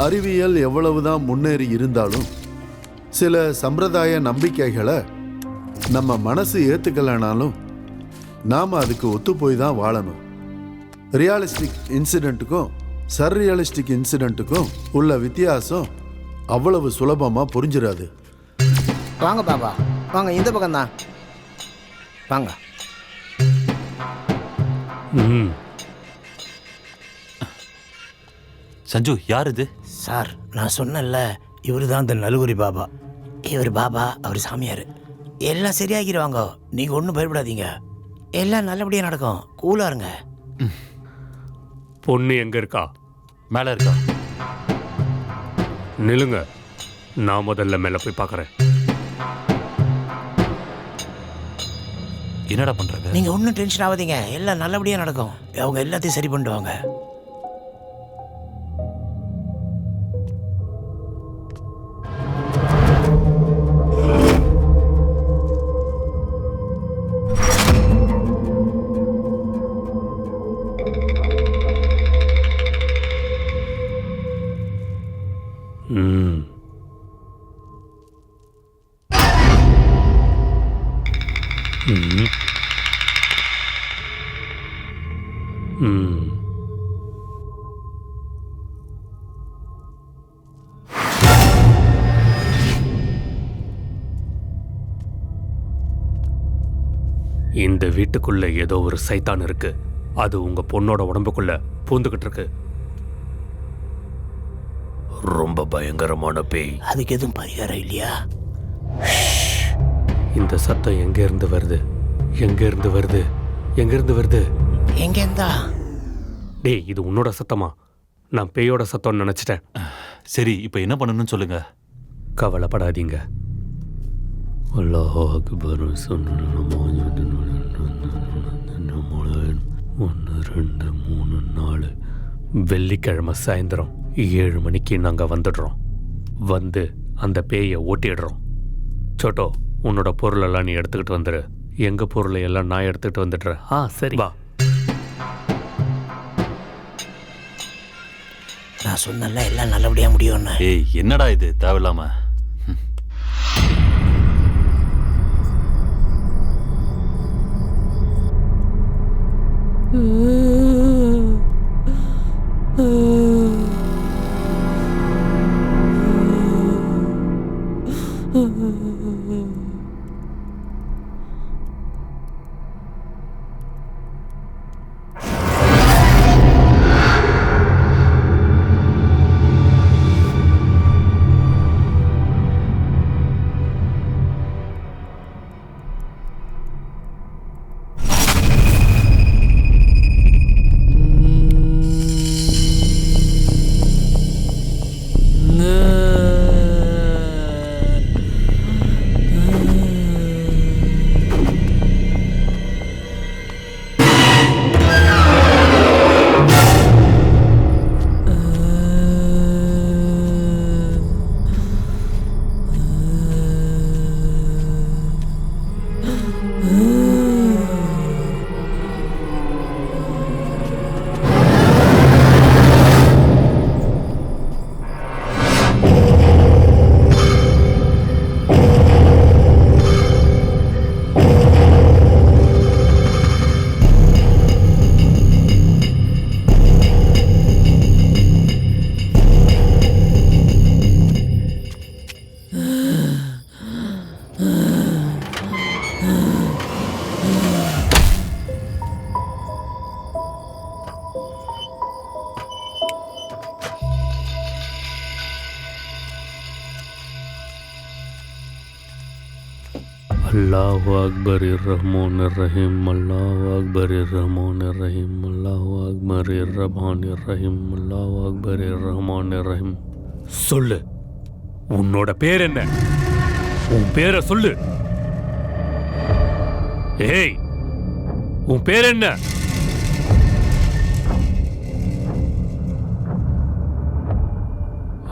அறிவியல் எவ்வளவுதான் முன்னேறி இருந்தாலும் சில சம்பிரதாய நம்பிக்கைகளை நம்ம மனசு ஏத்துக்கலனாலும் நாம அதுக்கு ஒத்து போய் தான் வாழணும். ரியாலிஸ்டிக் இன்சிடென்ட்டுக்கும் சர்ரியலிஸ்டிக் இன்சிடென்ட்டுக்கும் உள்ள வித்தியாசம் அவ்வளவு சுலபமா புரிஞ்சிடாது. வாங்க பாபா, வாங்க, இந்த பக்கம் தான் வாங்க. சஞ்சு, யார் இது? சார், நான் சொன்னேன்ல, இவர் தான் இந்த நலுகுரி பாபா. இவர் பாபா, அவர் சாமியார். எல்லாம் சரியாகிடுவாங்க, நீங்கள் ஒன்றும் பயப்படாதீங்க. எல்லாம் நல்லபடியாக நடக்கும், கூலாக இருங்க. பொண்ணு எங்க இருக்கா? மேலே இருக்கா? நில்லுங்க, நான் முதல்ல மேலே போய் பார்க்குறேன். என்னடா பண்ணுறாங்க? நீங்கள் ஒன்றும் டென்ஷன் ஆகாதீங்க, எல்லாம் நல்லபடியாக நடக்கும். அவங்க எல்லாத்தையும் சரி பண்ணிடுவாங்க. இந்த வீட்டுக்குள்ள ஏதோ ஒரு சைத்தான் இருக்கு. அது உங்க பொண்ணோட உடம்புக்குள்ள பூந்துகிட்டு இருக்கு. ரொம்ப பயங்கரமான பேய். அதுக்கு எதுவும் பரிகாரம் இல்லையா? இந்த சத்தம் எங்க இருந்து வருது? எங்க இருந்து வருது? எங்க இருந்து வருது? எங்க இருந்தா? டேய், இது உன்னோட சத்தமா? நான் பேயோட சத்தம்னு நினைச்சிட்டேன். சரி, இப்போ என்ன பண்ணணும்னு சொல்லுங்க. கவலைப்படாதீங்க. அல்லாஹ் அக்பர். 1 2 3 4 வெள்ளிக்கிழமை சாயந்தரம் 7 மணிக்கு நாங்கள் வந்துடுறோம். வந்து அந்த பேயை ஓட்டிடுறோம். சோட்டோ, உன்னோட பொருளெல்லாம் நீ எடுத்துக்கிட்டு வந்துடு. எங்கள் பொருளை எல்லாம் நான் எடுத்துக்கிட்டு வந்துடுறேன். சரி, வா. நான் சொன்னல, எல்லாம் நல்லபடியாக முடியும்னு. ஏய், என்னடா இது தேவையில்லாம? அல்லாஹு அக்பர் ரஹ்மான் ரஹீம். அல்லாஹு அக்பர் ரஹ்மான் ரஹீம். அல்லாஹு அக்பர் ரஹ்மான் ரஹீம். அல்லாஹு அக்பர் ரஹ்மான் ரஹீம். சொல்லு, உன்னோட பேர் என்ன? உன் பேரை சொல்லு. ஏய், உன் பேர் என்ன?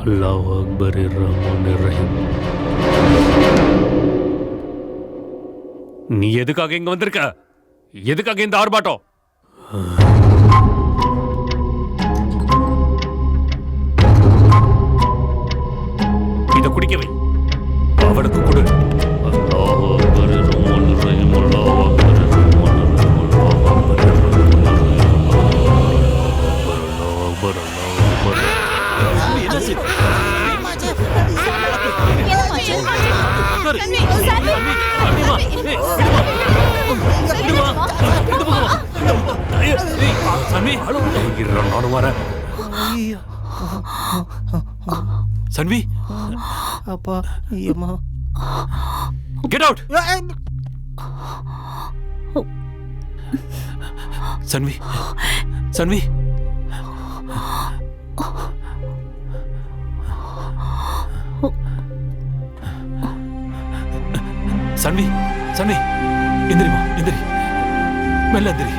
அல்லாஹு அக்பர் ரஹ்மான் ரஹீம். நீ எதுக்காக இங்க வந்திருக்க? எதுக்காக இந்த ஆர்ப்பாட்டம்? குடிக்க வை. அவனுக்கு கொடு. அல்லாஹ் அக்பர் ரஹ்மான் ரஹீம் அல்லாஹ் அக்பர் ரஹ்மான் ரஹீம் அல்லாஹ் அக்பர் அல்லாஹ் அக்பர் அல்லாஹ் அக்பர். என்னாச்சு? சன்வி, நானும் வரேன். சன்வி, அப்பா அம்மா கெட் அவுட். சன்வி, சன்வி, சன்வி, சன்வி, எந்திரிமா, எந்திரி, மெல்ல எந்திரி.